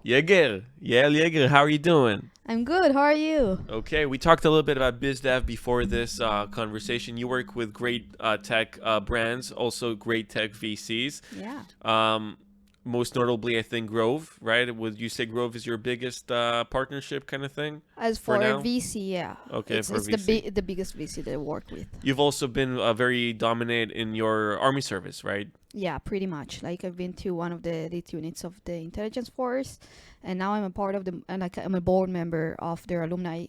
Yeager, Yael Yeager, how are you doing? I'm good. How are you? Okay, we talked a little bit about BizDev before this conversation. You work with great tech brands, also great tech VCs. Yeah. Um, Most notably, I think Grove, right? Would you say Grove is your biggest partnership kind of thing As for for now? VC, yeah, Okay, it's for it's the VC. the biggest VC that I work with. You've also been very dominant in your army service, right? Yeah, pretty much. Like I've been to one of the elite units of the intelligence force, and now I'm a part of the like I'm a board member of their alumni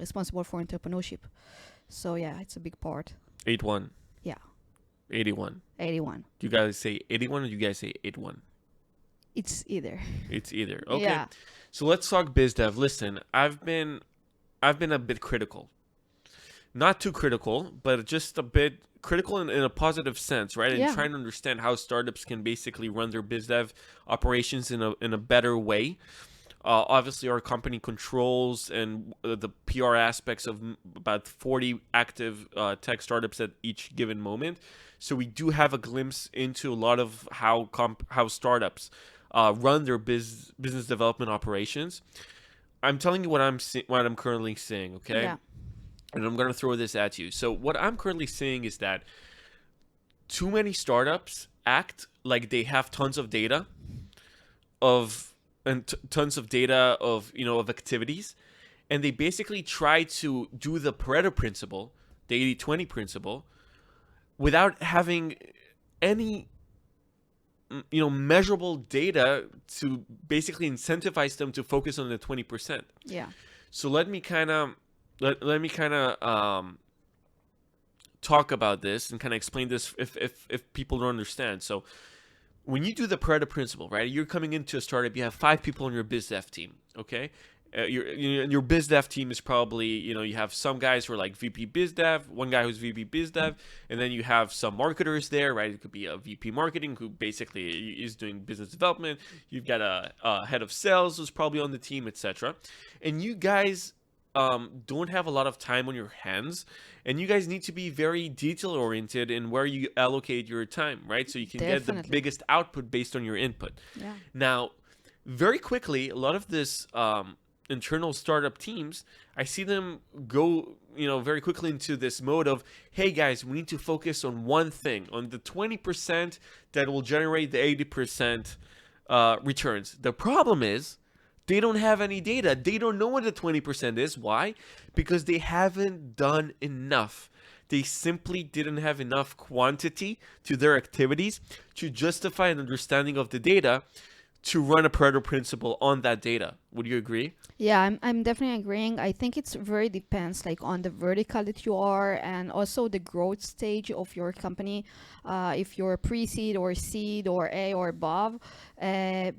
responsible for entrepreneurship. So yeah, it's a big part. 8-1, Yeah, 81. 81. Do you guys say 81 or do you guys say 8-1? It's either. It's either. Okay. Yeah. So let's talk biz dev. Listen, I've been a bit critical. Not too critical, but just a bit critical in a positive sense, right? And Yeah. trying to understand how startups can basically run their biz dev operations in a better way. Obviously, our company controls and the PR aspects of about 40 active tech startups at each given moment. So we do have a glimpse into a lot of how startups run their business development operations. I'm telling you what I'm currently seeing, okay? Yeah. And I'm gonna throw this at you. So what I'm currently seeing is that too many startups act like they have tons of data of tons of data of of activities, and they basically try to do the Pareto principle, the 80-20 principle, without having any measurable data to basically incentivize them to focus on the 20%. Yeah. So let me kind of talk about this and kind of explain this if people don't understand. So when you do the Pareto principle, right? You're coming into a startup. You have 5 people on your biz dev team. Okay, your biz dev team is probably you have some guys who are like VP biz dev, one guy who's VP biz dev, and then you have some marketers there, right? It could be a VP marketing who basically is doing business development. You've got a head of sales who's probably on the team, etc. And you guys don't have a lot of time on your hands, and you guys need to be very detail oriented in where you allocate your time, right? So you can get the Definitely. biggest output based on your input. Yeah. Now, very quickly, a lot of this internal startup teams, I see them go, very quickly into this mode of, hey guys, we need to focus on one thing, on the 20% that will generate the 80% returns. The problem is they don't have any data. They don't know what the 20% is. Why? Because they haven't done enough. They simply didn't have enough quantity to their activities to justify an understanding of the data to run a Pareto principle on that data. Would you agree? Yeah, I'm definitely agreeing. I think it's very depends like on the vertical that you are and also the growth stage of your company. If you're pre-seed or seed or A or above, uh,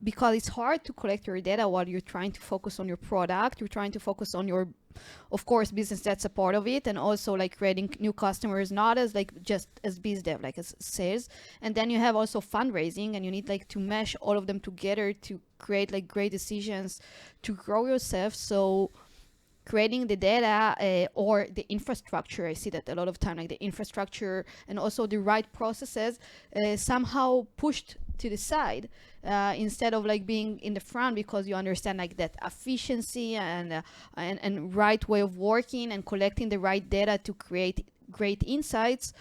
because it's hard to collect your data while you're trying to focus on your product. You're trying to focus on your, of course, business, that's a part of it, and also like creating new customers, not as like just as biz dev, like as sales. And then you have also fundraising, and you need like to mesh all of them together to create like great decisions to grow yourself. So creating the data or the infrastructure, I see that a lot of time, like the infrastructure and also the right processes somehow pushed to the side instead of like being in the front, because you understand like that efficiency and right way of working and collecting the right data to create great insights.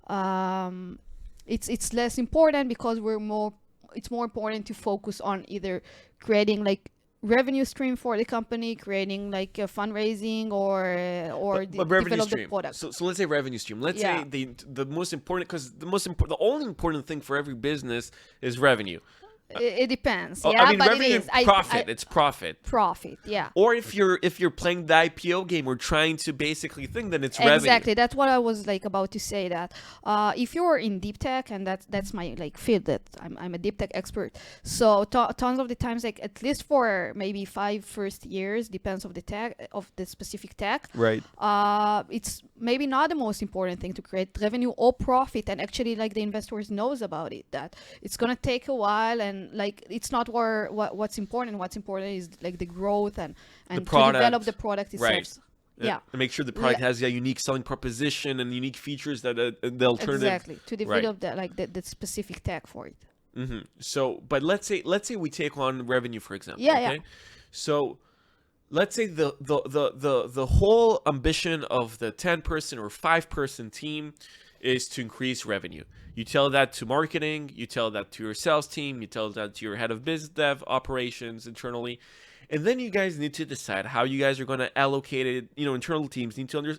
um, it's less important because we're more it's more important to focus on either creating like revenue stream for the company, creating like a fundraising But revenue develop the stream. product. So let's say revenue stream. Let's say Yeah, the most important, because the only important thing for every business is revenue. it depends. I Yeah, mean but it revenue is. and profit. It's profit. Profit. Yeah. Or if you're playing the IPO game or trying to basically think, then it's revenue. Exactly, that's what I was like about to say. That if you're in deep tech, and that's my like field, that I'm a deep tech expert. So tons of the times, like at least for maybe 5 first years, depends of the tech of the specific tech. Right. It's maybe not the most important thing to create revenue or profit, and actually like the investors knows about it, that it's gonna take a while, and like it's not what's important. What's important is like the growth The and to develop product. the product Right. itself. Yeah. And make sure the Le- product has a unique selling proposition and unique features that the alternative. exactly, to Right. develop the like the specific tech for it. So, but let's say we take on revenue for example. Yeah, yeah. Okay, so let's say the whole ambition of the 10-person or 5-person team is to increase revenue. You tell that to marketing, you tell that to your sales team, you tell that to your head of biz dev operations internally, and then you guys need to decide how you guys are going to allocate it. Internal teams need to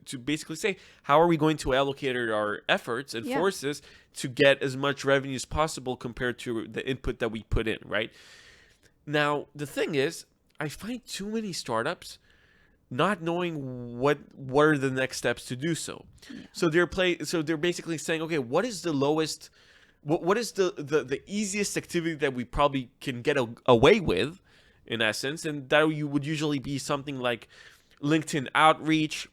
to basically say, how are we going to allocate our efforts and Yeah. forces to get as much revenue as possible compared to the input that we put in, right? Now, the thing is, I find too many startups not knowing what are the next steps to do so. Yeah. So they're basically saying, okay, what is the lowest, what is the easiest activity that we probably can get away with, in essence, and that you would usually be something like LinkedIn outreach,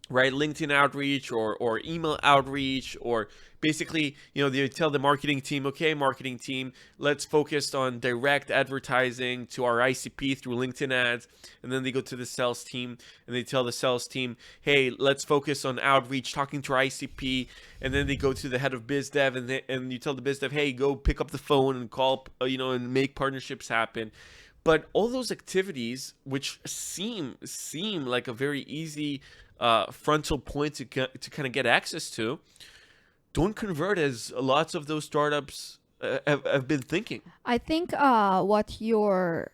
right? LinkedIn outreach or email outreach, or basically, they tell the marketing team, okay, marketing team, let's focus on direct advertising to our ICP through LinkedIn ads. And then they go to the sales team and they tell the sales team, hey, let's focus on outreach, talking to our ICP. And then they go to the head of biz dev and you tell the biz dev, hey, go pick up the phone and call, and make partnerships happen. But all those activities, which seem like a very easy frontal point to kind of get access to, don't convert as lots of those startups have been thinking. I think what you're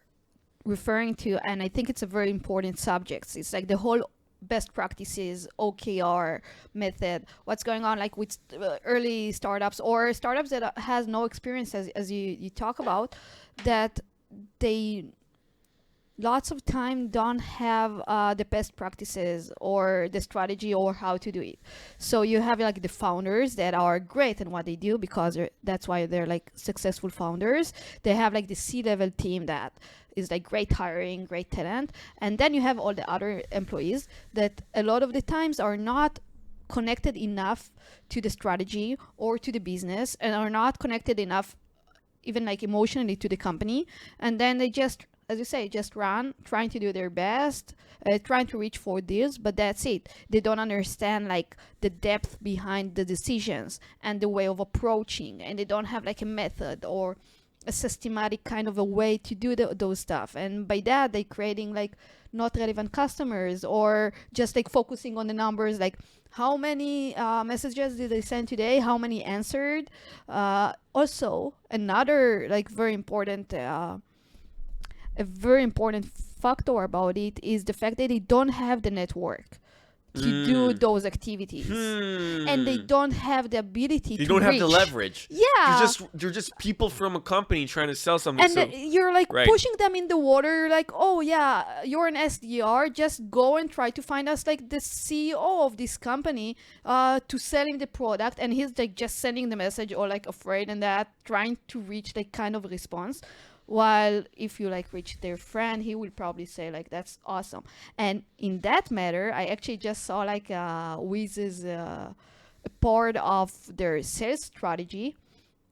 referring to, and I think it's a very important subject. It's like the whole best practices OKR method. What's going on, like with early startups or startups that has no experience, as you talk about, that they lots of time don't have the best practices or the strategy or how to do it. So you have like the founders that are great in what they do because that's why they're like successful founders. They have like the C-level team that is like great hiring, great talent. And then you have all the other employees that a lot of the times are not connected enough to the strategy or to the business and are not connected enough even like emotionally to the company. And then they just, as you say, just run, trying to do their best, trying to reach for deals, but that's it. They don't understand like the depth behind the decisions and the way of approaching, and they don't have like a method or a systematic kind of a way to do those stuff. And by that, they creating like not relevant customers or just like focusing on the numbers, like how many messages did they send today, how many answered. Also, another like very important a very important factor about it is the fact that they don't have the network to do those activities, and they don't have the ability They to don't have reach. the leverage. Yeah. They're just people from a company trying to sell something. And So you're like right. pushing them in the water, like, oh yeah, you're an SDR, just go and try to find us like the CEO of this company to sell him the product, and he's like just sending the message or like afraid and that, trying to reach like kind of response. While if you like reach their friend, he will probably say like, that's awesome. And in that matter, I actually just saw like Wiz's a part of their sales strategy.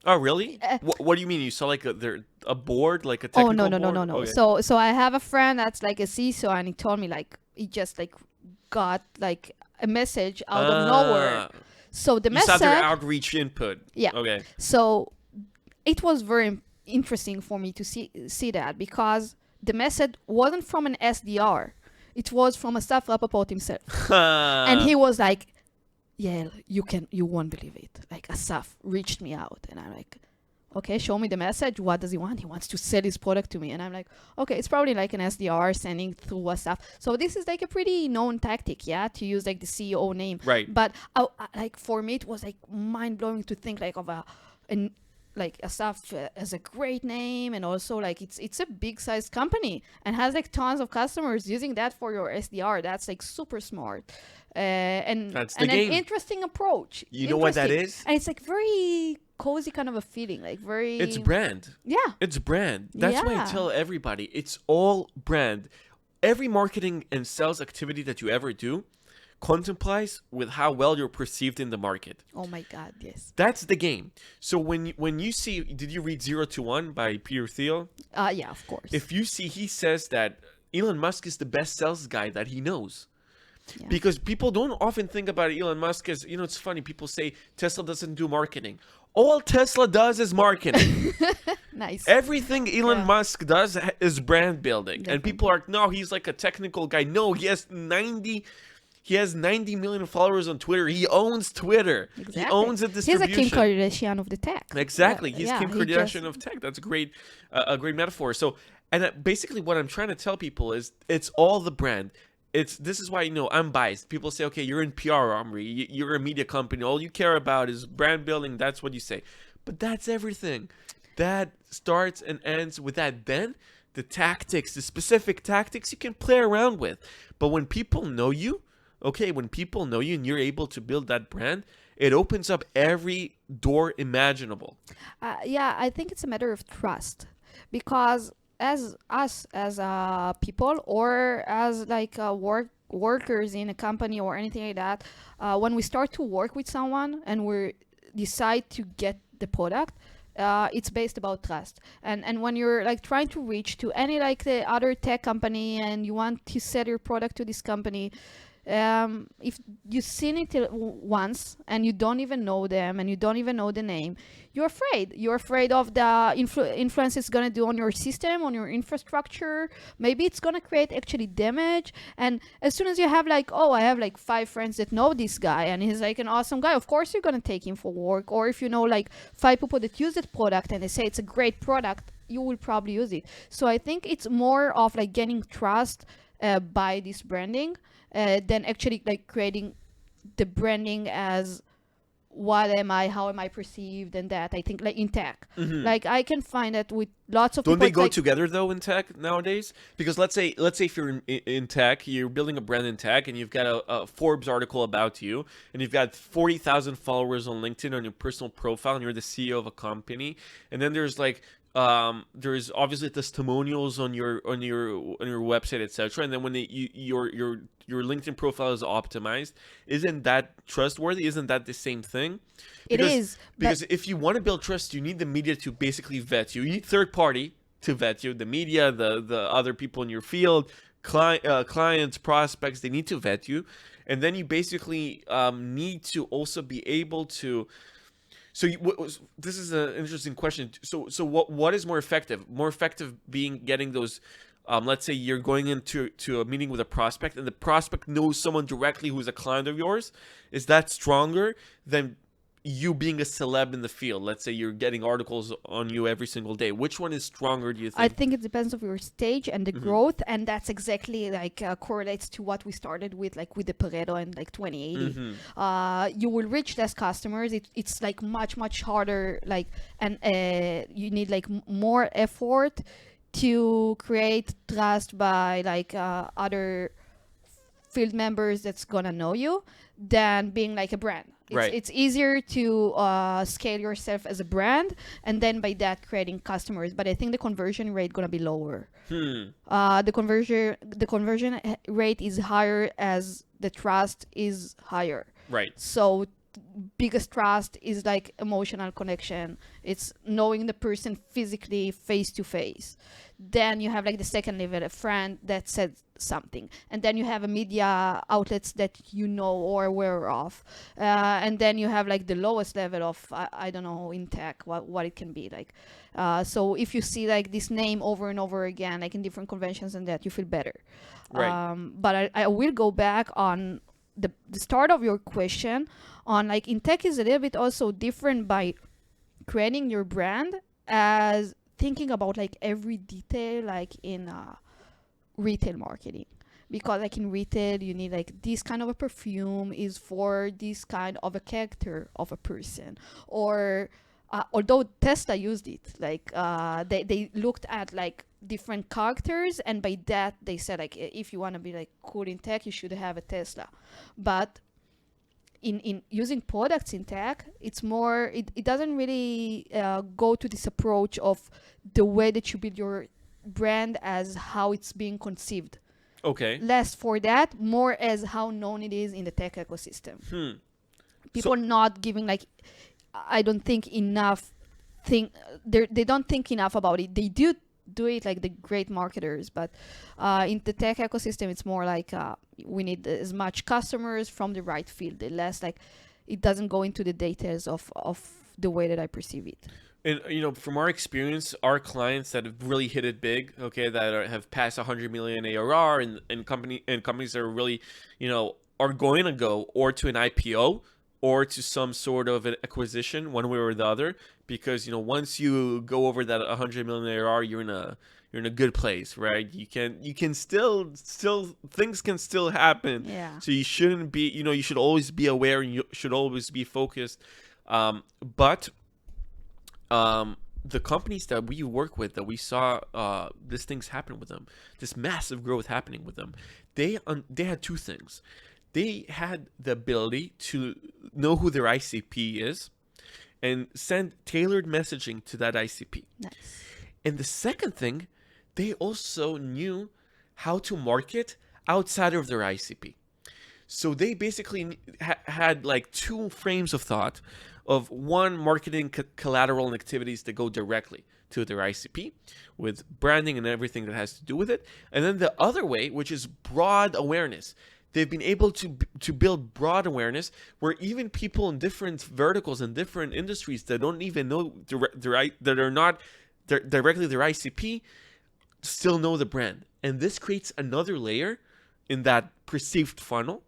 Oh, really? Uh, What do you mean? You saw like a board, like a oh technical no. board? Okay. So I have a friend that's like a CISO, and he told me like he just like got like a message out of nowhere. So the You saw their message, outreach input. yeah. Okay. So it was very interesting for me to see that, because the message wasn't from an SDR, it was from a staff Rappaport himself. And he was like, yeah, you won't believe it, like Asaf reached me out. And I'm like, okay, show me the message. What does he want? He wants to sell his product to me. And I'm like, okay, it's probably like an SDR sending through WhatsApp. So this is like a pretty known tactic, yeah, to use like the CEO name. Right. But like for me, it was like mind blowing to think like of an like Asaf has a great name, and also like it's a big sized company and has like tons of customers using that for your SDR. That's like super smart. And That's the and game. an interesting approach. You know what that Interesting. is? And it's like very cozy kind of a feeling, like very. It's brand. Yeah. It's brand. That's why I Yeah. tell everybody, it's all brand. Every marketing and sales activity that you ever do contemplates with how well you're perceived in the market. Oh my God, yes. That's the game. So when you see, did you read 0 to 1 by Peter Thiel? Yeah, of course. If you see, he says that Elon Musk is the best sales guy that he knows. Yeah. Because people don't often think about Elon Musk as, it's funny, people say Tesla doesn't do marketing. All Tesla does is marketing. Nice. Everything Elon Yeah. Musk does is brand building. And people Definitely. are, no, he's like a technical guy. No, he has 90 million followers on Twitter. He owns Twitter. He Exactly. owns the He's a Kim distribution. Kardashian of the tech. Exactly. He's Yeah, Kim he just Kardashian of tech. That's a great metaphor. So, and basically what I'm trying to tell people is it's all the brand. This is why, I'm biased. People say, okay, you're in PR, Omri. You're a media company. All you care about is brand building. That's what you say. But that's everything. That starts and ends with that. Then the tactics, the specific tactics you can play around with. But when people know you, okay, when people know you and you're able to build that brand, it opens up every door imaginable. yeah, I think it's a matter of trust, because as us as people, or as like workers in a company or anything like that, when we start to work with someone and we decide to get the product, it's based about trust. And when you're like trying to reach to any like the other tech company and you want to sell your product to this company, if you've seen it once and you don't even know them and you don't even know the name, you're afraid of the influence it's going to do on your system, on your infrastructure. Maybe it's going to create actually damage. And as soon as you have like, oh, I have like 5 friends that know this guy and he's like an awesome guy, of course you're going to take him for work. Or if you know like 5 people that use that product and they say it's a great product, you will probably use it. So I think it's more of like gaining trust by this branding, than actually like creating the branding as what am I, how am I perceived, and that. I think like in tech, like I can find that with lots of Don't people. they It's go like, together though in tech nowadays? Because let's say if you're in tech, you're building a brand in tech, and you've got a Forbes article about you, and you've got 40,000 followers on LinkedIn on your personal profile, and you're the CEO of a company, and then there's like there's obviously testimonials on your website, etc. And then when your LinkedIn profile is optimized, isn't that trustworthy? Isn't that the same thing? it Because is, but because if you want to build trust, you need the media to basically vet you. You need third party to vet you. The media, the other people in your field, clients, prospects, they need to vet you, and then you basically need to also be able to. So this is an interesting question. So what is more effective? More effective being getting those. Let's say you're going into a meeting with a prospect, and the prospect knows someone directly who's a client of yours. Is that stronger than you being a celeb in the field? Let's say you're getting articles on you every single day. Which one is stronger, do you I think? think it depends of your stage and the Mm-hmm. growth, and that's exactly like correlates to what we started with, like with the Pareto and like 2080. Mm-hmm. You will reach less customers. It's like much harder, like, and you need like more effort to create trust by like other field members that's gonna know you than being like a brand. Right. It's easier to scale yourself as a brand, and then by that creating customers. But I think the conversion rate gonna be lower. Hmm. The conversion rate is higher as the trust is higher. Right. So biggest trust is like emotional connection. It's knowing the person physically, face to face. Then you have like the second level, a friend that said something, and then you have a media outlets that you know or aware of, and then you have like the lowest level of I don't know in tech what it can be like. So if you see like this name over and over again, like in different conventions and that, you feel better. Right. But I will go back on the start of your question on like in tech is a little bit also different by creating your brand as thinking about like every detail, like in retail marketing. Because like in retail you need like this kind of a perfume is for this kind of a character of a person. Or although Tesla used it, like they looked at like different characters, and by that they said like if you want to be like cool in tech, you should have a Tesla. But in using products in tech, it's more it doesn't really go to this approach of the way that you build your brand as how it's being conceived. Okay. Less for that, more as how known it is in the tech ecosystem. Hmm. People So not giving like, I don't think enough think they don't think enough about it. They do it like the great marketers, but in the tech ecosystem it's more like we need as much customers from the right field. The less like it doesn't go into the details of the way that I perceive it. And from our experience, our clients that have really hit it big, okay, that have passed 100 million ARR, and companies that are really, are going to go or to an IPO or to some sort of an acquisition, one way or the other, because once you go over that 100 million ARR, you're in a good place, right? You can still things can still happen, Yeah. so you shouldn't be, you should always be aware, and you should always be focused. But the companies that we work with, that we saw these things happen with them, this massive growth happening with them, they had two things. They had the ability to know who their ICP is and send tailored messaging to that ICP. Nice. And the second thing, they also knew how to market outside of their ICP. So they basically had like two frames of thought of one, marketing collateral and activities that go directly to their ICP with branding and everything that has to do with it. And then the other way, which is broad awareness. They've been able to build broad awareness where even people in different verticals and different industries that don't even know that are not directly their ICP still know the brand. And this creates another layer in that perceived funnel,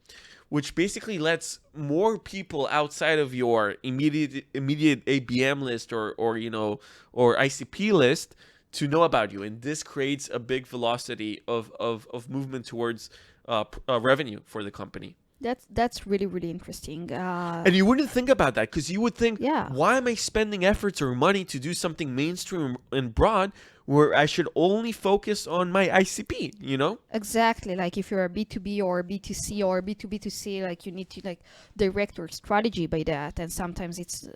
which basically lets more people outside of your immediate ABM list or ICP list to know about you. And this creates a big velocity of movement towards revenue for the company. That's really, really interesting. And you wouldn't think about that, because you would think, Yeah. why am I spending efforts or money to do something mainstream and broad where I should only focus on my ICP, Exactly. Like if you're a B2B or B2C or B2B2C, like you need to like direct your strategy by that. And sometimes it's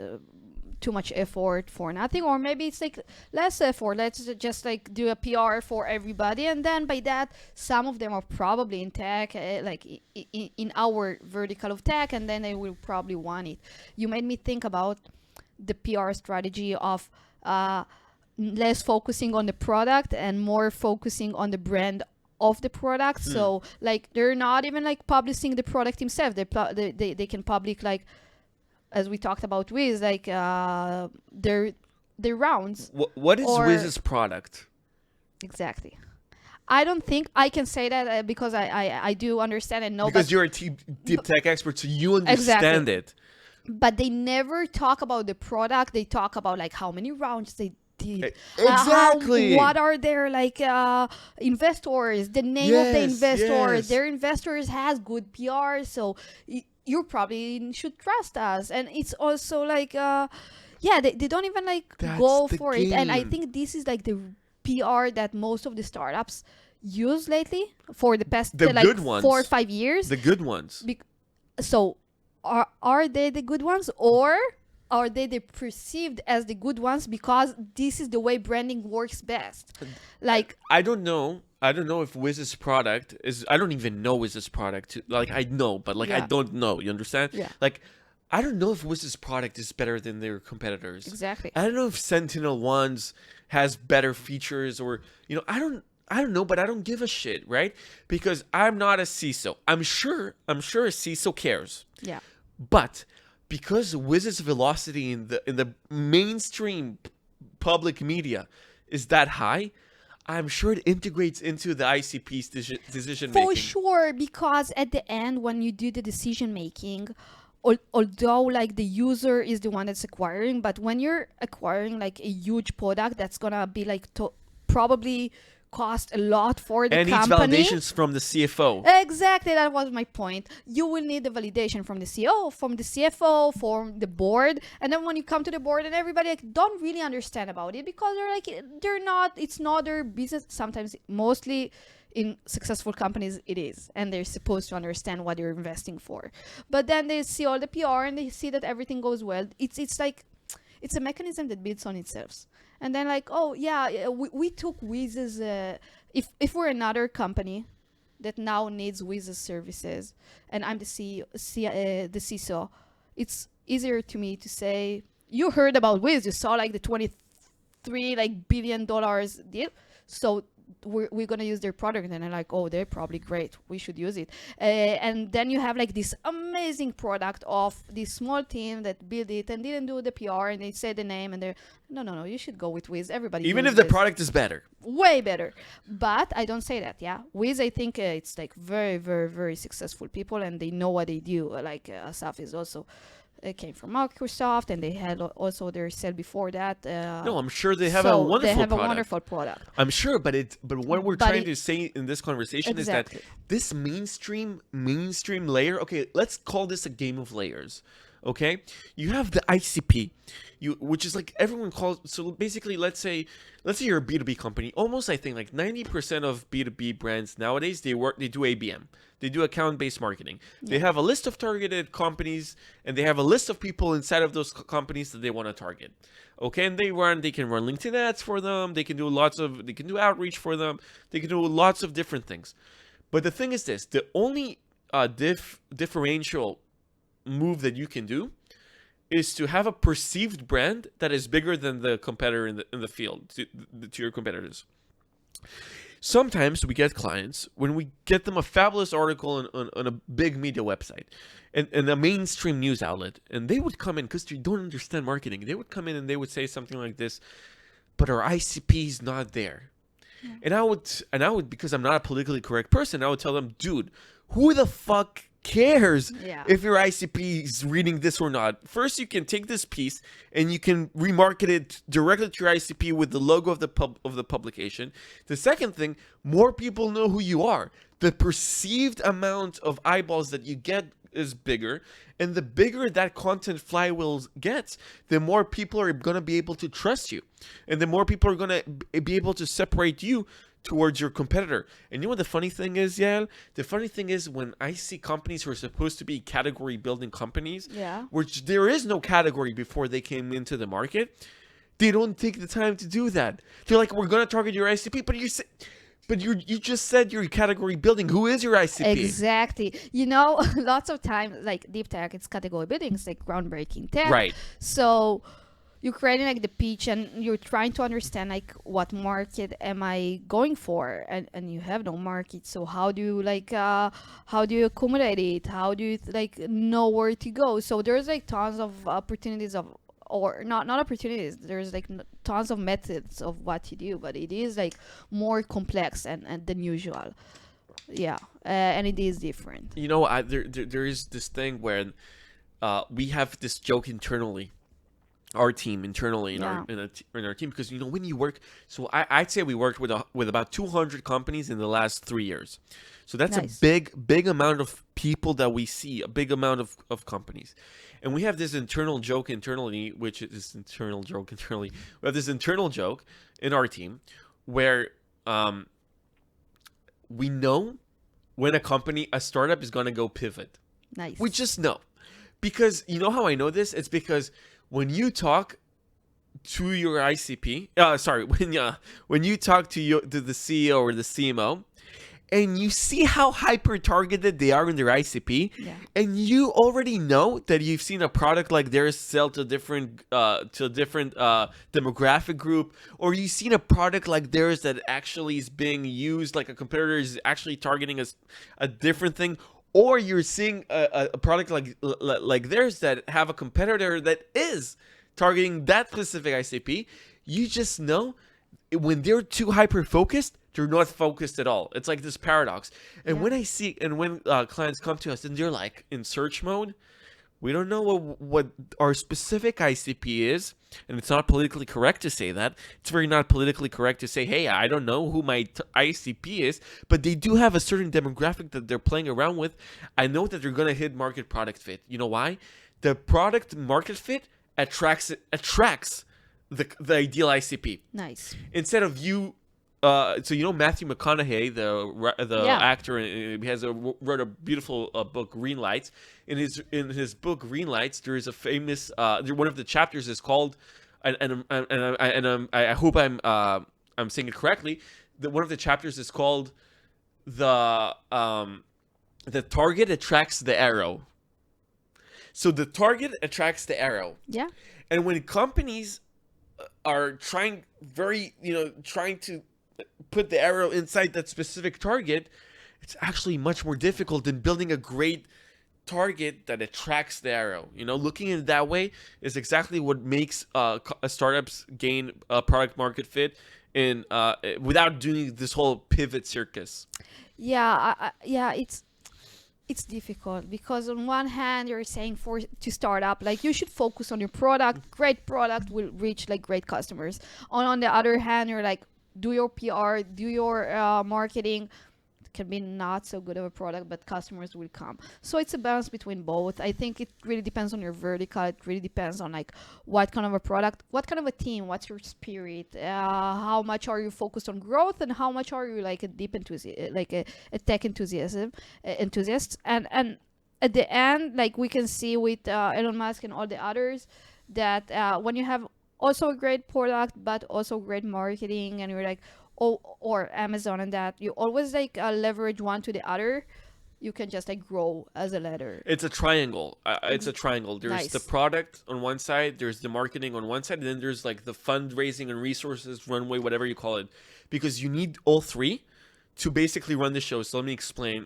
too much effort for nothing, or maybe it's like less effort. Let's just like do a PR for everybody, and then by that, some of them are probably in tech, like in our vertical of tech, and then they will probably want it. You made me think about the PR strategy of less focusing on the product and more focusing on the brand of the product. So like they're not even like publishing the product themselves. They can public, like as we talked about with like their rounds. What is Or- Wiz's product? Exactly. I don't think I can say that because I do understand and know, Because but you're a deep tech expert, so you understand it. but they never talk about the product. They talk about like how many rounds they did. Exactly. What are their like investors? The name of the Yes, investors. yes. Their investors has good PR, so you probably should trust us. And it's also like they don't even like That's go the for it. And I game. think this is like the PR that most of the startups use lately for the past The like good ones. 4 or 5 years. The good ones. So are they the good ones, or are they the perceived as the good ones because this is the way branding works best? Like I don't know if Wiz's product is. I don't even know Wiz's product. Like, I know, but like I Yeah. don't know. You understand? Yeah. Like, I don't know if Wiz's product is better than their competitors. Exactly. I don't know if Sentinel Ones has better features, or I don't know, but I don't give a shit, right? Because I'm not a CISO. I'm sure a CISO cares. Yeah. But because Wiz's velocity in the mainstream public media is that high, I'm sure it integrates into the ICP's decision making. For sure, because at the end, when you do the decision making, although like the user is the one that's acquiring, but when you're acquiring like a huge product that's gonna be like probably cost a lot for the And needs company. validations from the CFO. Exactly, that was my point. You will need the validation from the CEO, from the CFO, from the board, and then when you come to the board and everybody like don't really understand about it because it's not their business. Sometimes, mostly in successful companies, it is, and they're supposed to understand what they're investing for. But then they see all the PR and they see that everything goes well. It's like it's a mechanism that builds on itself. And then like, oh yeah, we took Wiz's, if we're another company that now needs Wiz's services and I'm the CISO, it's easier to me to say, you heard about Wiz, you saw like the $23 billion deal. So we're gonna use their product, and then they're like, oh, they're probably great, we should use it. And then you have like this amazing product of this small team that built it and didn't do the PR, and they said the name, and they're, no, you should go with Wiz. Everybody Even uses if the this. product is better. Way better. But I don't say that. Yeah, Wiz, I think it's like very, very, very successful people, and they know what they do. Like Asaf is also came from Microsoft, and they had also their sell before that. No, I'm sure they have a So wonderful they have product. a wonderful product. I'm sure, but what we're But trying it- to say in this conversation Exactly. is that this mainstream layer. Okay, let's call this a game of layers. Okay, you have the ICP, which is like everyone calls. So basically, let's say you're a B2B company. Almost, I think like 90% of B2B brands nowadays they do ABM. They do account-based marketing. They have a list of targeted companies, and they have a list of people inside of those companies that they want to target. Okay, and they can run LinkedIn ads for them. They can do outreach for them. They can do lots of different things. But the thing is this: the only differential move that you can do is to have a perceived brand that is bigger than the competitor in the field to your competitors. Sometimes we get clients when we get them a fabulous article on a big media website and a mainstream news outlet, and they would come in because they don't understand marketing. They would come in and they would say something like this, but our ICP is not there. Yeah. And I would, because I'm not a politically correct person, I would tell them, dude, who the fuck cares if your ICP is reading this or not? First, you can take this piece and you can remarket it directly to your ICP with the logo of the publication. The second thing, more people know who you are. The perceived amount of eyeballs that you get is bigger, and the bigger that content flywheel gets, the more people are going to be able to trust you, and the more people are going to be able to separate you towards your competitor. And you know what the funny thing is, Yael? The funny thing is when I see companies who are supposed to be category building companies, which there is no category before they came into the market, they don't take the time to do that. They're like, we're going to target your ICP, but you just said you're category building. Who is your ICP? Exactly. You know, lots of times, like deep tech, it's category building. It's like groundbreaking tech. Right. So you're creating like the pitch, and you're trying to understand like what market am I going for, and you have no market. So how do you accommodate it? How do you like know where to go? So there's like tons of opportunities or not opportunities. There's like tons of methods of what to do, but it is like more complex and than usual. Yeah, and it is different. You know, there is this thing where we have this joke internally. Our team internally in our team, because when you work, so I'd say we worked with about 200 companies in the last 3 years, so that's nice. A big amount of people that we see, a big amount of companies, and we have this internal joke internally, we have this internal joke in our team where we know when a startup is going to go pivot. Nice. We just know, because you know how I know this? It's because when you talk to your ICP, when you talk to the CEO or the CMO, and you see how hyper targeted they are in their ICP, and you already know that you've seen a product like theirs sell to a different demographic group, or you've seen a product like theirs that actually is being used, like a competitor is actually targeting a different thing. Or you're seeing a product like theirs that have a competitor that is targeting that specific ICP. You just know when they're too hyper focused, they're not focused at all. It's like this paradox. And when clients come to us and they're like in search mode, we don't know what our specific ICP is, and it's not politically correct to say that. It's very not politically correct to say, hey, I don't know who my ICP is, but they do have a certain demographic that they're playing around with. I know that they're going to hit market product fit. You know why? The product market fit attracts the ideal ICP. Nice. Instead of you... so Matthew McConaughey, the actor, wrote a beautiful book, Green Lights. In his book Green Lights, there is a famous one of the chapters is called, and I hope I'm saying it correctly. One of the chapters is called the target attracts the arrow. So the target attracts the arrow. Yeah. And when companies are trying to put the arrow inside that specific target, it's actually much more difficult than building a great target that attracts the arrow. Looking at it that way is exactly what makes a startups gain a product market fit in without doing this whole pivot circus. Yeah, yeah, it's difficult because on one hand you're saying for to start up like you should focus on your product. Great product will reach like great customers. On the other hand, you're like do your PR, do your marketing. It can be not so good of a product, but customers will come. So it's a balance between both. I think it really depends on your vertical. It really depends on like what kind of a product, what kind of a team, what's your spirit, how much are you focused on growth, and how much are you like a deep enthusiast, like a tech enthusiast. And at the end, like we can see with Elon Musk and all the others, that when you have also a great product but also great marketing, and you're like, oh, or Amazon, and that you always like leverage one to the other, you can just like grow as a ladder. It's a triangle. It's a triangle. There's the Nice. product on one side, there's the marketing on one side, and then there's like the fundraising and resources, runway, whatever you call it, because you need all three to basically run the show. So let me explain.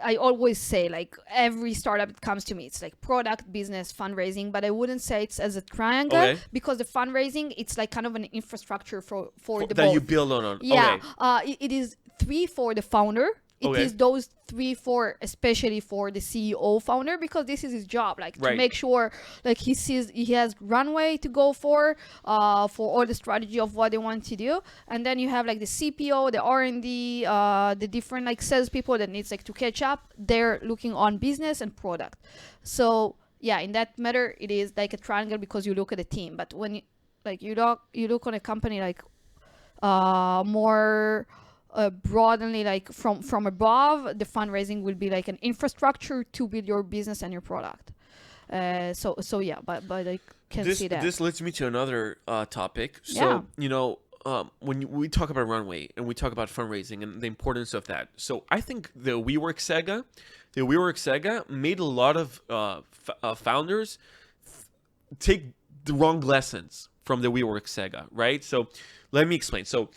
I always say like every startup that comes to me, it's like product, business, fundraising, but I wouldn't say it's as a triangle, Okay. because the fundraising, it's like kind of an infrastructure for the That both. you build on. Yeah, Okay. it is three for the founder. It Okay. is those three for especially for the CEO founder, because this is his job, like to Right. make sure like he sees he has runway to go for all the strategy of what they want to do. And then you have like the CPO, the R&D, the different like salespeople that needs like to catch up. They're looking on business and product. So yeah, in that matter, it is like a triangle because you look at the team. But when you look on a company like more broadly like from above, the fundraising will be like an infrastructure to build your business and your product. So yeah, but I can This see that. this leads me to another topic. Yeah. So when we talk about runway and we talk about fundraising and the importance of that. So I think the WeWork saga made a lot of founders take the wrong lessons from the WeWork saga, right? So let me explain. So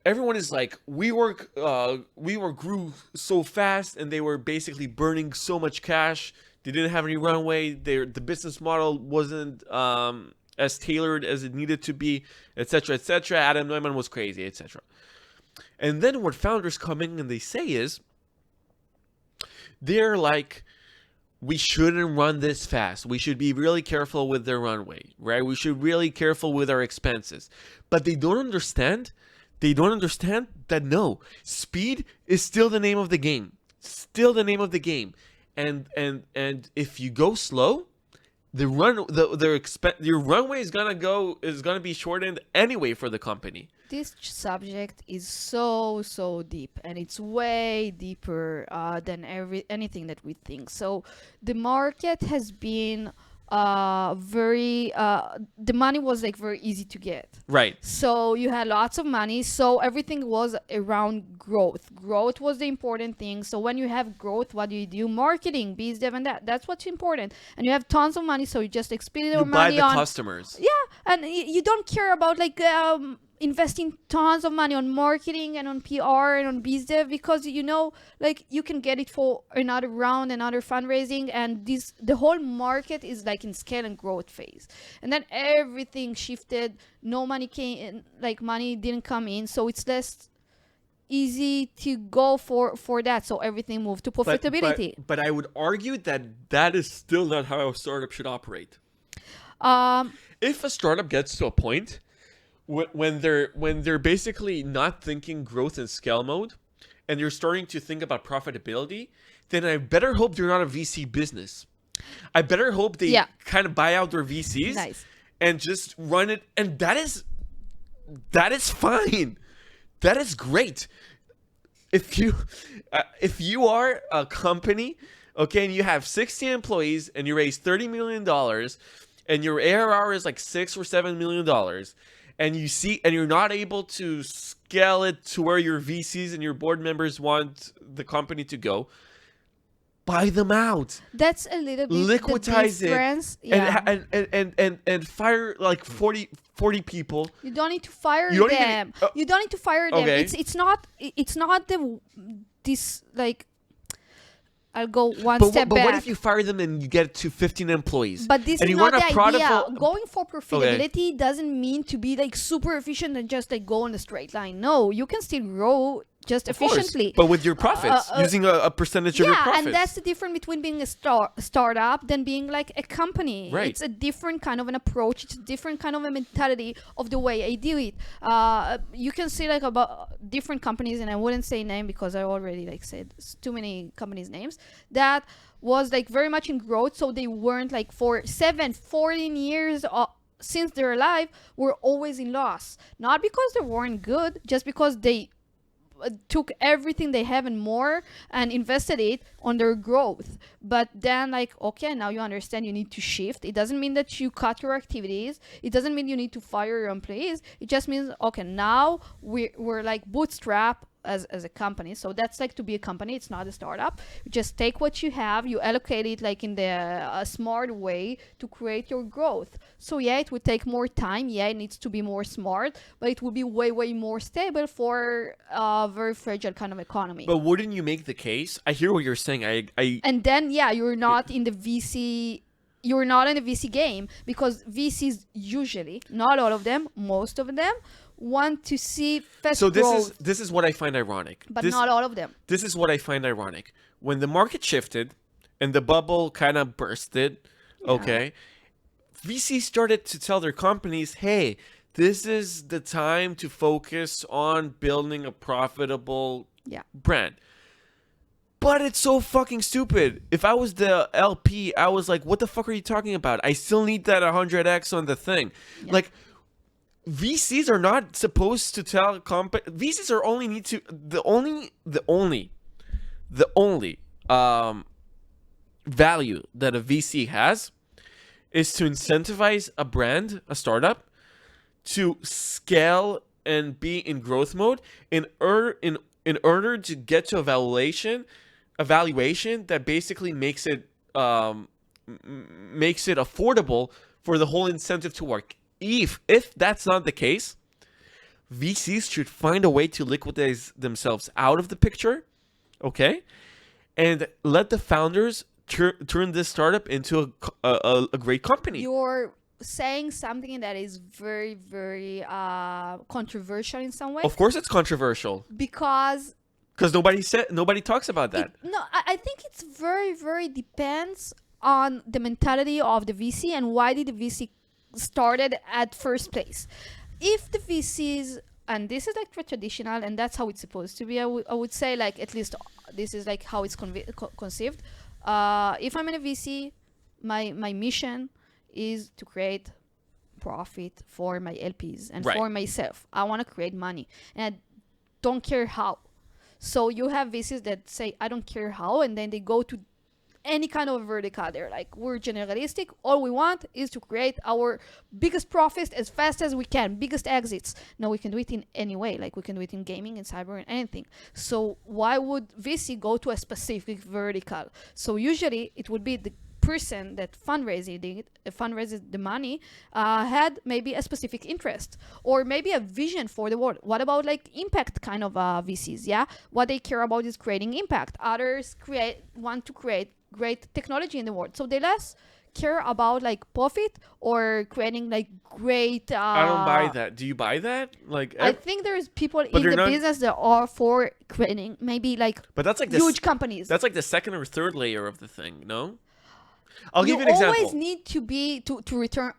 everyone is like, WeWork grew so fast and they were basically burning so much cash. They didn't have any runway. The business model wasn't as tailored as it needed to be, etc., etc. Adam Neumann was crazy, etc. And then what founders come in and they say is, they're like, we shouldn't run this fast. We should be really careful with their runway, right? We should be really careful with our expenses. But they don't understand. They don't understand that no, speed is still the name of the game. Still the name of the game. And if you go slow, your runway is gonna be shortened anyway for the company. This subject is so deep, and it's way deeper than anything that we think. So the market has been very the money was like very easy to get. Right. So you had lots of money, so everything was around growth was the important thing. So when you have growth, what do? Marketing, biz dev, and that's what's important. And you have tons of money, so you just like spend your You buy money the on customers. yeah, and you don't care about like investing tons of money on marketing and on PR and on biz dev, because like you can get it for another round, another fundraising, and the whole market is like in scale and growth phase. And then everything shifted. No money came in, like money didn't come in, so it's less easy to go for that. So everything moved to profitability. But I would argue that is still not how a startup should operate. um If a startup gets to a point when they're basically not thinking growth and scale mode, and they're starting to think about profitability, then I better hope they're not a VC business. I better hope they Yeah. kind of buy out their VCs Nice. and just run it, and that is fine. That is great. If you are a company, okay, and you have 60 employees and you raise $30 million, and your ARR is like $6 or $7 million, and you're not able to scale it to where your VCs and your board members want the company to go, buy them out, That's a little bit liquidize the it, difference. Yeah. and fire like 40 people. You don't need to fire You don't even- them. You don't need to fire them. okay. It's not the this like. I'll go one But, step but back. what if you fire them and you get to 15 employees? But this and is you not run the a product idea. for- Going for profitability doesn't mean to be like super efficient and just like go on a straight line. No, you can still grow just Of course, efficiently. but with your profits, using a percentage of your Yeah, profits. and that's the difference between being a startup than being like a company. Right. It's a different kind of an approach. It's a different kind of a mentality of the way I do it. You can see like about different companies, and I wouldn't say name because I already like said too many companies' names that was like very much in growth. So they weren't like for 14 years. Since they're alive, were always in loss. Not because they weren't good, just because they took everything they have and more and invested it on their growth. But then like, okay, now you understand you need to shift. It doesn't mean that you cut your activities. It doesn't mean you need to fire your employees. It just means, okay, now we're like bootstrap as a company. So that's like to be a company. It's not a startup. You just take what you have, you allocate it like in the smart way to create your growth. So yeah, it would take more time. Yeah, it needs to be more smart, but it would be way more stable for a very fragile kind of economy. But wouldn't you make the case? I hear what you're saying. I And then yeah, you're not in the VC. You're not in the VC game because VCs usually, not all of them, most of them, want to see fast so growth, this is what I find ironic. but this, not all of them. This is what I find ironic. When the market shifted and the bubble kind of bursted, okay, VC started to tell their companies, hey, this is the time to focus on building a profitable brand. But it's so fucking stupid. If I was the LP, I was like, what the fuck are you talking about? I still need that 100x on the thing. Yeah. Like, VCs are not supposed to tell VCs are only need to the only value that a VC has is to incentivize a brand, a startup, to scale and be in growth mode in order to get to evaluation that basically makes it affordable for the whole incentive to work. If that's not the case, VCs should find a way to liquidate themselves out of the picture, okay, and let the founders turn this startup into a great company. You're saying something that is very controversial in some way. Of course, it's controversial because nobody talks about that. I think it's very depends on the mentality of the VC and why did the VC started at first place. If the VCs, and this is like traditional and that's how it's supposed to be, I would say like at least this is like how it's conceived. If I'm in a VC, my mission is to create profit for my LPs and for myself. I want to create money and I don't care how. So you have VCs that say I don't care how, and then they go to any kind of vertical. They're like, we're generalistic. All we want is to create our biggest profits as fast as we can, biggest exits. No, we can do it in any way. Like we can do it in gaming, in cyber, and anything. So why would VC go to a specific vertical? So usually it would be the person that fundraises the money had maybe a specific interest or maybe a vision for the world. What about like impact kind of VCs? Yeah, what they care about is creating impact. Others want to create great technology in the world, so they less care about like profit or creating like great I don't buy that. Do you buy that? Like I think there's people in the business that are for creating maybe like but that's like huge companies. That's like the second or third layer of the thing. No, I'll give you an example. You always need to be to return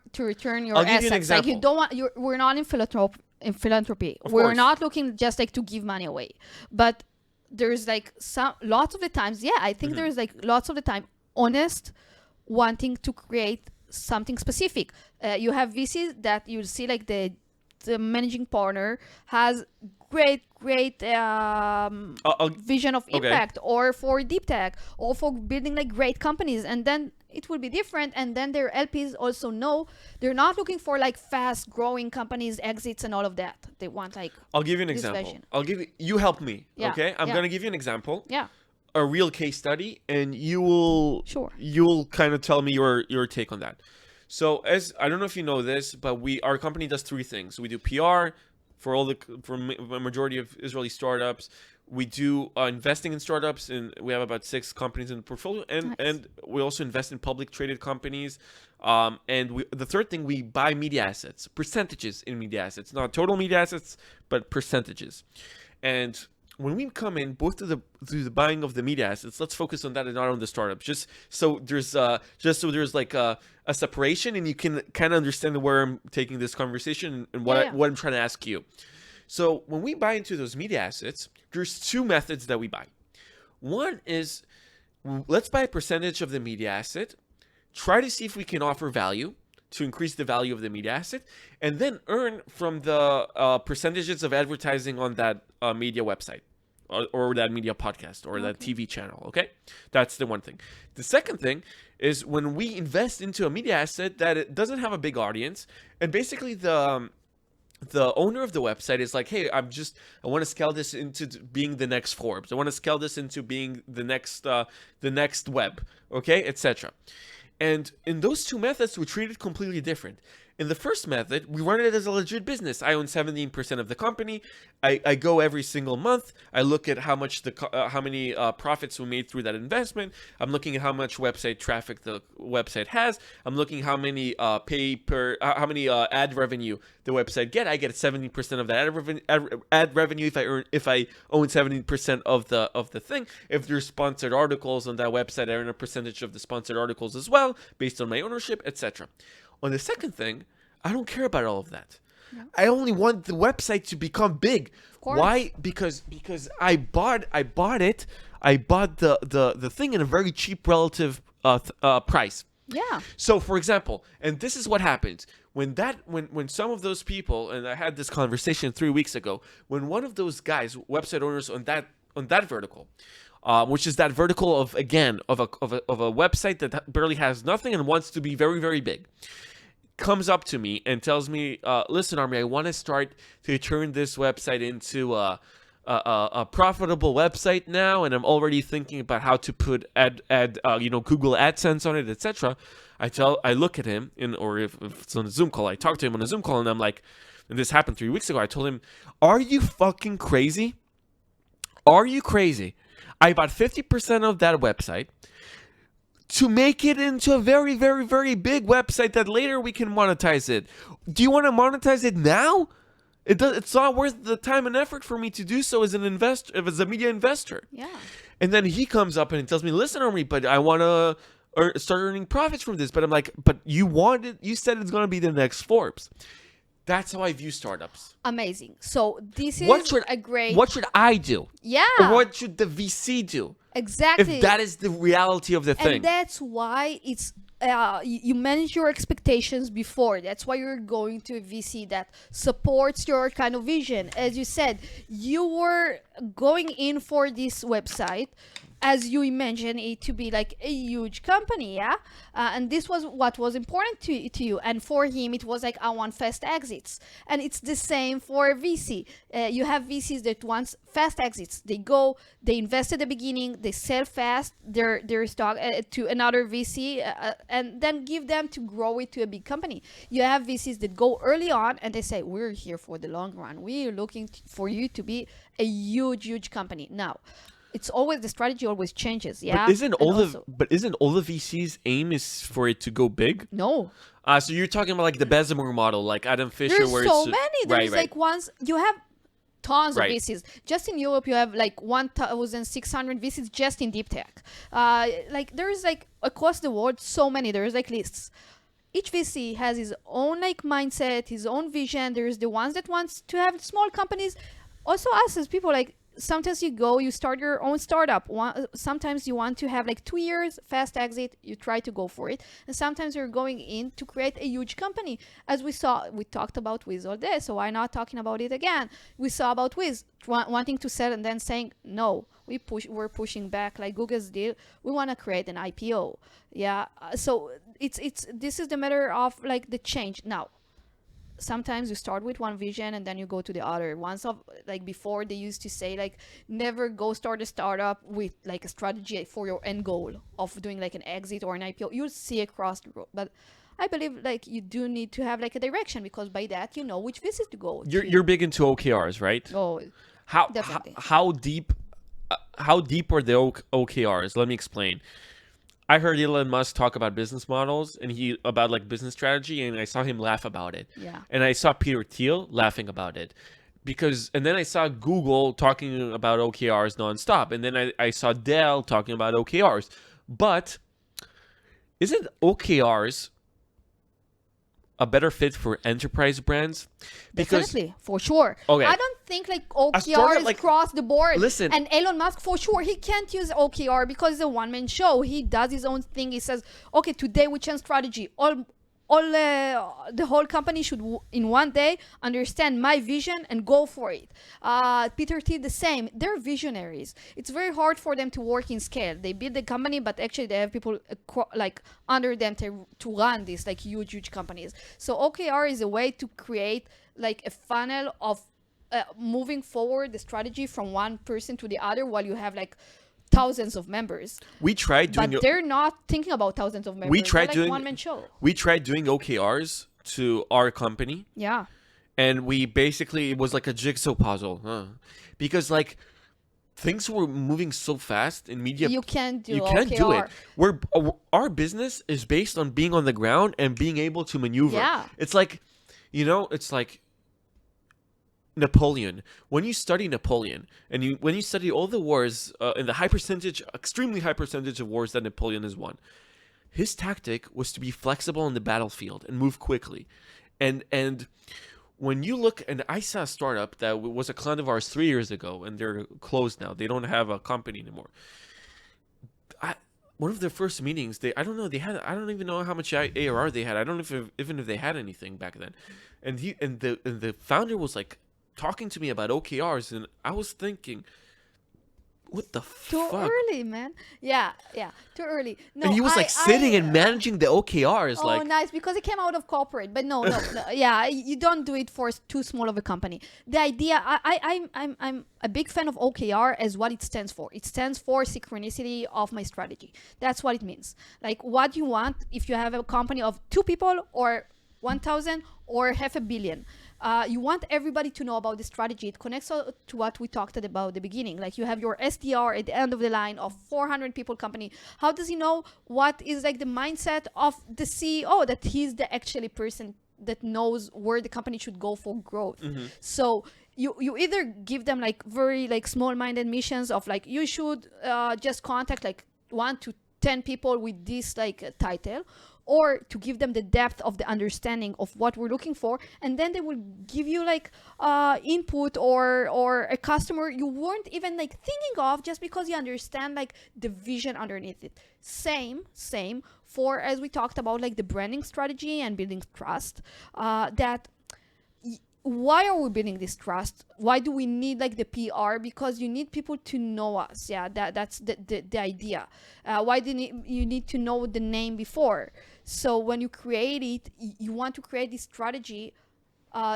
your I'll give assets. you an example. Like you don't want. We're not in philanthropy. We're not looking just like to give money away. But there's like lots of the times. Yeah, I think there's like lots of the time honest wanting to create something specific. You have VCs that you see like the managing partner has great vision of impact or for deep tech or for building like great companies, and then it will be different. And then their LPs also know they're not looking for like fast growing companies, exits and all of that. They want like I'll give you an example. vision. You help me. Yeah. Okay, I'm gonna give you an example. Yeah. a real case study, and Sure. you'll kind of tell me your take on that. So, as I don't know if you know this, but our company does three things. We do PR for a majority of Israeli startups. We do investing in startups, and we have about six companies in the portfolio, Nice. and we also invest in public traded companies. The third thing, we buy media assets, percentages in media assets, not total media assets, but percentages. And when we come in, both through the buying of the media assets, let's focus on that and not on the startups. Just so there's like a separation, and you can kind of understand where I'm taking this conversation and Yeah, yeah. what I'm trying to ask you. So when we buy into those media assets, there's two methods that we buy. One is, let's buy a percentage of the media asset, try to see if we can offer value to increase the value of the media asset, and then earn from the percentages of advertising on that media website, or that media podcast, or that Okay. TV channel. Okay, that's the one thing. The second thing is when we invest into a media asset that it doesn't have a big audience, and basically the owner of the website is like, hey, I want to scale this into being the next Forbes. I want to scale this into being the next web, okay, etc. And in those two methods, we treat it completely different. In the first method, we run it as a legit business. I own 17% of the company. I go every single month. I look at how many profits we made through that investment. I'm looking at how much website traffic the website has. I'm looking how many how many ad revenue the website get. I get 70% of that ad revenue if I own 70% of the thing. If there's sponsored articles on that website, I earn a percentage of the sponsored articles as well, based on my ownership, etc. On the second thing, I don't care about all of that. Yeah. I only want the website to become big. Of Why? course. Because I bought it. I bought the thing in a very cheap relative price. Yeah. So, for example, and this is what happens when some of those people, and I had this conversation 3 weeks ago, when one of those guys, website owners on that vertical, which is that vertical of, again, of a website that barely has nothing and wants to be very, very big, comes up to me and tells me, "Listen, Army, I want to start to turn this website into a profitable website now, and I'm already thinking about how to put Google AdSense on it, etc." I look at him, or if it's on a Zoom call, I talk to him on a Zoom call, and I'm like, and this happened 3 weeks ago. I told him, "Are you fucking crazy? Are you crazy? I bought 50% of that website to make it into a very, very, very big website that later we can monetize it. Do you want to monetize it now? It's not worth the time and effort for me to do so as an investor, as a media investor." Yeah. And then he comes up and he tells me, "Listen, Army, but I want to start earning profits from this." But I'm like, "But you said it's going to be the next Forbes." That's how I view startups. Amazing. So this What is should a great. what should I do? Or Yeah. what should the VC do? If Exactly. that is the reality of the And thing. that's why it's you manage your expectations before. That's why you're going to a VC that supports your kind of vision. As you said, you were going in for this website as you imagine it to be like a huge company, yeah, and this was what was important to you, and for him it was like, I want fast exits. And it's the same for VC. You have VCs that want fast exits. They invest at the beginning, they sell fast their stock to another VC, and then give them to grow it to a big company. You have VCs that go early on and they say, we're here for the long run, we're looking for you to be a huge company. Now it's always, the strategy always changes, But yeah. isn't And all the also, but isn't all the VCs aim is for it to go big? no, So you're talking about like the Bessemer model, like Adam Fisher, there's where so it's many. right, There's right, like ones you have tons of right. VCs. Just in Europe, you have like 1,600 VCs just in deep tech. Like there is like across the world so many. There's like lists. Each VC has his own like mindset, his own vision. There's the ones that wants to have small companies. Also, us as people, like sometimes you start your own startup. Sometimes you want to have like 2 years fast exit. You try to go for it, and sometimes you're going in to create a huge company. As we talked about Wiz all day, so why not talking about it again? We saw about Wiz wanting to sell and then saying no. We're pushing back like Google's deal. We want to create an IPO. Yeah. So it's this is the matter of like the change now. sometimes you start with one vision and then you go to the other. Once of like before they used to say like never go start a startup with like a strategy for your end goal of doing like an exit or an IPO. You'll see across the road, but I believe like you do need to have like a direction, because by that you know which visit to go You're to. you're big into OKRs, right? Oh, How definitely. how deep are the OKRs? Let me explain. I heard Elon Musk talk about business models and he about like business strategy, and I saw him laugh about it. Yeah. And I saw Peter Thiel laughing about it. And then I saw Google talking about OKRs nonstop. And then I saw Dell talking about OKRs. But isn't OKRs a better fit for enterprise brands? Because Definitely, for sure. okay, I don't think like a startup OKR is like across the board. listen, And Elon Musk, for sure, he can't use OKR because it's a one-man show. He does his own thing. He says, "Okay, today we change strategy. The whole company should in one day understand my vision and go for it." Peter Thiel the same. They're visionaries. It's very hard for them to work in scale. They build the company, but actually they have people like under them to run these like huge companies. So OKR is a way to create like a funnel of moving forward the strategy from one person to the other, while you have like thousands of members. we tried doing But they're not thinking about thousands of members. we tried They're like doing one man show. we tried doing OKRs to our company, Yeah. and we basically it was like a jigsaw puzzle, because like things were moving so fast in media. You can't do You can't do it. OKR. Our business is based on being on the ground and being able to maneuver. Yeah. It's like, it's like Napoleon. When you study Napoleon and when you study all the wars in the extremely high percentage of wars that Napoleon has won, his tactic was to be flexible on the battlefield and move quickly. And when you look, and I saw a startup that was a client of ours 3 years ago, and they're closed now. They don't have a company anymore. One of their first meetings, I don't even know how much ARR they had. I don't know even if they had anything back then. And the founder was like talking to me about OKRs, and I was thinking, what the Too fuck? early, man. Yeah, too early. No, And he was like sitting and managing the OKRs, Oh, like nice, because it came out of corporate. But no, yeah, you don't do it for too small of a company. The idea, I'm a big fan of OKR as what it stands for. It stands for synchronicity of my strategy. That's what it means. Like what you want if you have a company of 2 people or 1,000 or half a billion. You want everybody to know about the strategy. It connects to what we talked about at the beginning. Like you have your SDR at the end of the line of 400 people company. How does he know what is like the mindset of the CEO, that he's the actually person that knows where the company should go for growth? So you either give them like very like small-minded missions of like you should just contact like 1 to 10 people with this like title, or to give them the depth of the understanding of what we're looking for, and then they will give you like input or a customer you weren't even like thinking of, just because you understand like the vision underneath it. Same for, as we talked about, like the branding strategy and building trust. Why are we building this trust? Why do we need like the PR? Because you need people to know us. Yeah, that's the idea. Why do you need to know the name before? So when you create it, you want to create this strategy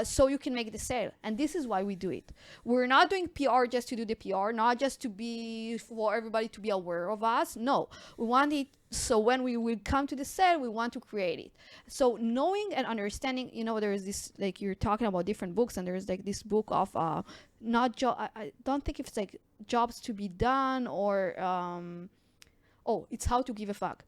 so you can make the sale. And this is why we do it. We're not doing PR just to do the PR, not just to be for everybody to be aware of us. No, we want it so when we will come to the sale, we want to create it. So knowing and understanding, there's this, like you're talking about different books, and there's like this book of I don't think if it's like jobs to be done or it's how to give a fuck.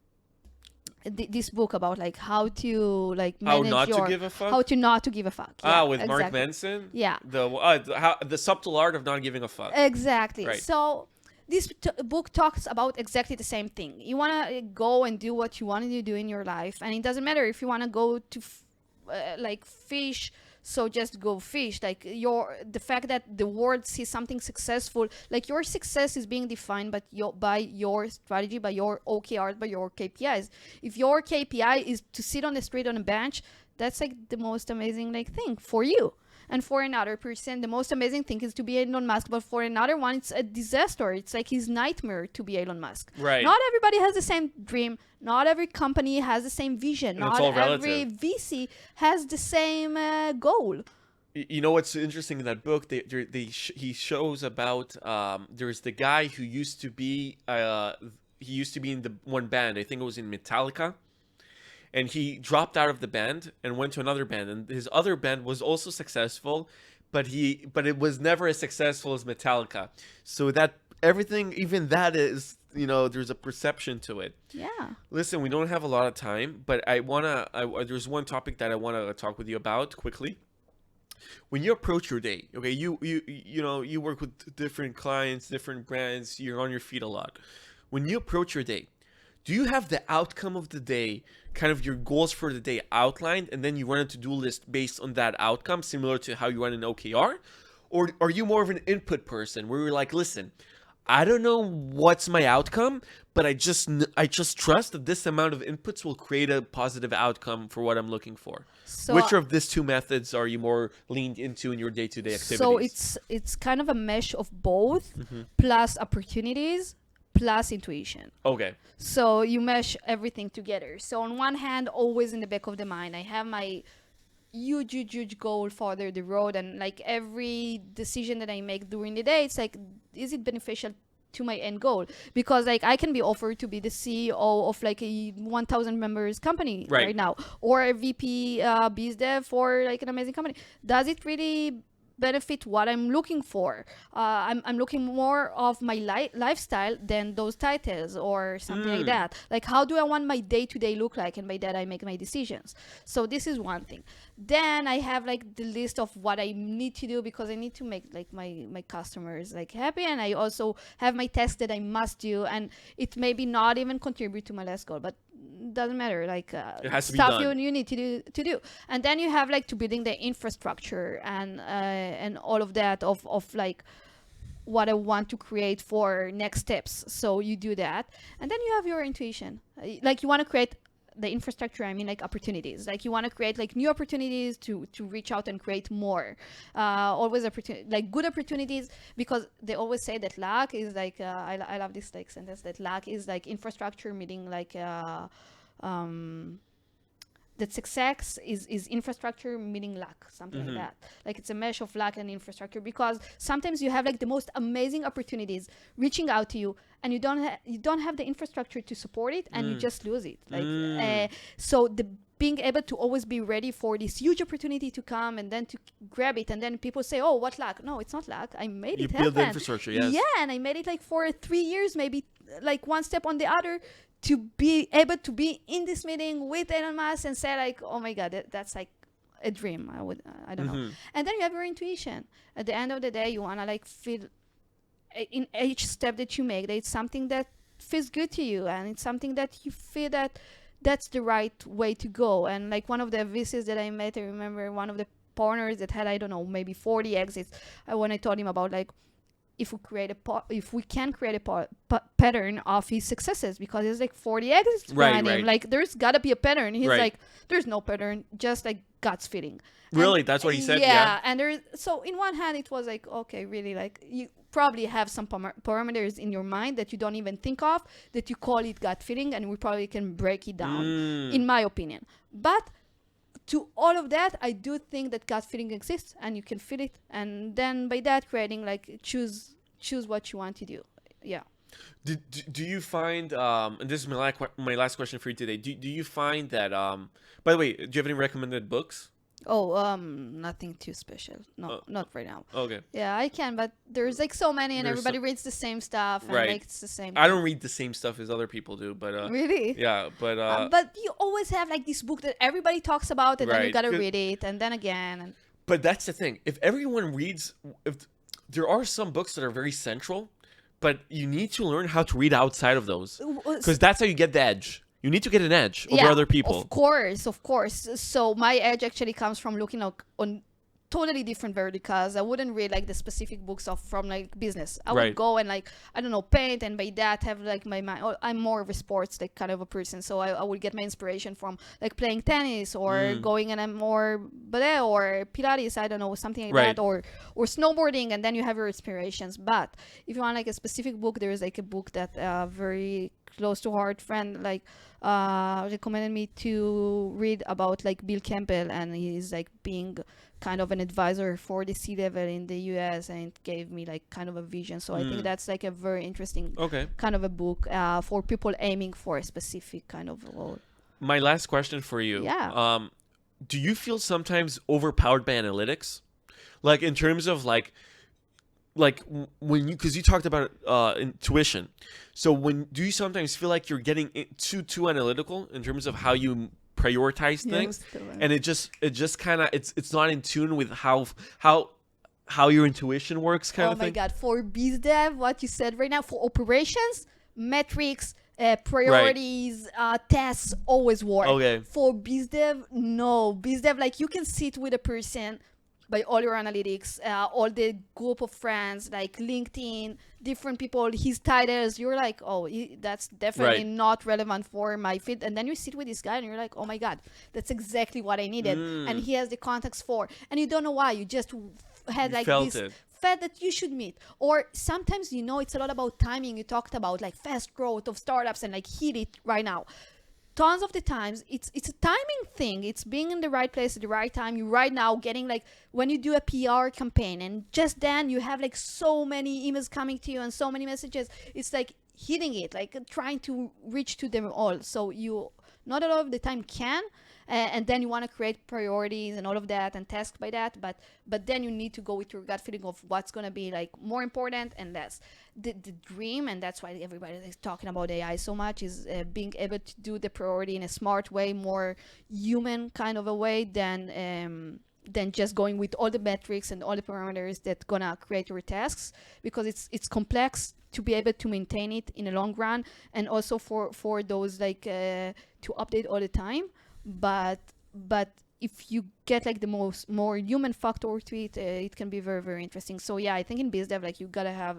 This book about like how to like manage to give a fuck. how to not to give a fuck. Yeah, with Mark exactly. Manson. Yeah, The subtle art of not giving a fuck. exactly. Right. So this book talks about exactly the same thing. You want to go and do what you want to do in your life, and it doesn't matter if you want to go to like fish. So just go fish. Like the fact that the world sees something successful, like your success is being defined by your strategy, by your OKRs, by your KPIs. If your KPI is to sit on the street on a bench, that's like the most amazing like thing for you. And for another person, the most amazing thing is to be Elon Musk. But for another one, it's a disaster. It's like his nightmare to be Elon Musk. Right. Not everybody has the same dream. Not every company has the same vision. And it's Not all every relative. VC has the same goal. You know what's interesting in that book? He shows about there's the guy who used to be he used to be in the one band. I think it was in Metallica, and he dropped out of the band and went to another band. And his other band was also successful, but it was never as successful as Metallica. So that everything, even that is, there's a perception to it. Yeah. Listen, we don't have a lot of time, but there's one topic that I wanna talk with you about quickly. When you approach your day, okay, you work with different clients, different brands, you're on your feet a lot. When you approach your day, do you have the outcome of the day, kind of your goals for the day outlined, and then you run a to-do list based on that outcome, similar to how you run an OKR? Or are you more of an input person where you're like, listen, I don't know what's my outcome, but I just trust that this amount of inputs will create a positive outcome for what I'm looking for. So Which of these two methods are you more leaned into in your day-to-day activities? So it's kind of a mesh of both, plus opportunities, plus intuition. Okay. So you mesh everything together. So on one hand, always in the back of the mind, I have my huge goal farther the road, and like every decision that I make during the day, it's like, is it beneficial to my end goal? Because like I can be offered to be the CEO of like a 1,000 members company right now, or a VP biz dev for like an amazing company. Does it really benefit what I'm looking for? I'm looking more of my lifestyle than those titles or something like that. Like, how do I want my day-to-day look like? And by that I make my decisions. So this is one thing. Then I have like the list of what I need to do, because I need to make like my customers like happy, and I also have my tasks that I must do, and it maybe not even contribute to my last goal, but doesn't matter, like it has to be stuff done. you need to do. And then you have like to building the infrastructure and all of that of like what I want to create for next steps. So you do that, and then you have your intuition. Like you want to create the infrastructure, I mean like opportunities. Like you want to create like new opportunities to reach out and create more. Always like good opportunities, because they always say that luck is like I love this like sentence, that luck is like infrastructure meeting like that success is infrastructure meeting luck, something like that. Like it's a mesh of luck and infrastructure, because sometimes you have like the most amazing opportunities reaching out to you, and you don't have the infrastructure to support it, and you just lose it. Like so the being able to always be ready for this huge opportunity to come, and then to grab it, and then people say, oh, what luck? No, it's not luck, I made it happen. You build the infrastructure. Yes. Yeah, and I made it like for 3 years, maybe like one step on the other, to be able to be in this meeting with Elon Musk and say like, oh my God, that's like a dream. I don't know. And then you have your intuition. At the end of the day, you want to like feel in each step that you make, that it's something that feels good to you, and it's something that you feel that that's the right way to go. And like one of the VCs that I met, I remember one of the partners that had, I don't know, maybe 40 exits. When I told him about like, if we can create a pattern of his successes, because there's like 40 exits behind him. Like there's gotta be a pattern. He's like, there's no pattern, just like God's feeling. Really? And, that's what he said? Yeah. And so in one hand it was like, okay, really, like you probably have some parameters in your mind that you don't even think of, that you call it gut feeling, and we probably can break it down, in my opinion. But to all of that, I do think that gut feeling exists, and you can feel it, and then by that creating like choose what you want to do. Yeah. Do you find and this is my last question for you today, do you find that by the way, do you have any recommended books? Nothing too special. No, not right now. Okay. Yeah, I can, but there's like so many, and everybody reads the same stuff, and like it's the same thing. I don't read the same stuff as other people do, but really? Yeah, but you always have like this book that everybody talks about, and then you gotta read it, and then again. But that's the thing. If everyone reads, if there are some books that are very central, but you need to learn how to read outside of those, because that's how you get the edge. You need to get an edge over other people. Of course. So my edge actually comes from looking on totally different verticals. I wouldn't read like the specific books of from like business. I would Right. go and like, I don't know, paint, and by that have like my mind. I'm more of a sports like kind of a person, so I would get my inspiration from like playing tennis or Mm. going and I'm more ballet or Pilates. I don't know, something like Right. that, or snowboarding, and then you have your inspirations. But if you want like a specific book, there is like a book that very close to heart friend like recommended me to read about like Bill Campbell, and he's like being kind of an advisor for the C level in the US, and it gave me like kind of a vision. So I think Mm. that's like a very interesting Okay. kind of a book for people aiming for a specific kind of role. My last question for you. Yeah. Do you feel sometimes overpowered by analytics? Like in terms of when you, because you talked about intuition. So when do you sometimes feel like you're getting too analytical in terms of how you prioritize things, and it just kind of it's not in tune with how your intuition works, kind Oh of my thing? God. For biz dev, what you said right now, for operations, metrics, Right. priorities, tests always work. Okay. For biz dev, no. Biz dev, like you can sit with a person by all your analytics, all the group of friends, like LinkedIn, different people, his titles. You're like, oh, that's definitely Right. not relevant for my fit. And then you sit with this guy and you're like, oh my God, that's exactly what I needed. And Mm. he has the context for. And you don't know why. You just had You like felt this it. fed that you should meet. Or sometimes, it's a lot about timing. You talked about like fast growth of startups and like hit it right now. Tons of the times it's a timing thing. It's being in the right place at the right time. You right now getting like when you do a PR campaign, and just then you have like so many emails coming to you and so many messages. It's like hitting it, like trying to reach to them all. So you not a lot of the time can, and then you want to create priorities and all of that and task by that, but then you need to go with your gut feeling of what's going to be like more important and less. The dream, and that's why everybody is talking about AI so much, is being able to do the priority in a smart way, more human kind of a way than just going with all the metrics and all the parameters that gonna create your tasks, because it's complex to be able to maintain it in the long run, and also for those like to update all the time. But if you get like the most more human factor to it, it can be very very interesting. So yeah, I think in biz dev like you gotta have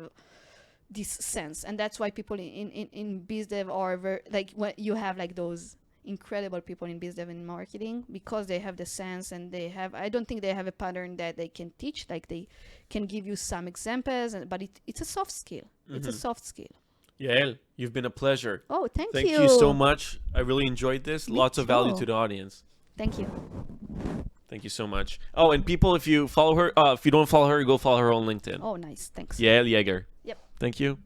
this sense, and that's why people in biz dev are very like when you have like those incredible people in biz dev and marketing, because they have the sense, and they have, I don't think they have a pattern that they can teach, like they can give you some examples, but it's a soft skill. It's a Mm-hmm. soft skill. Yael, you've been a pleasure. Oh, thank Thank you. you so much. I really enjoyed this. Me Lots of value too. to the audience. Thank you. Thank you so much. Oh, and people, if you follow her, if you don't follow her, go follow her on LinkedIn. Oh, nice. Thanks. Yael Yeager. Yep. Thank you.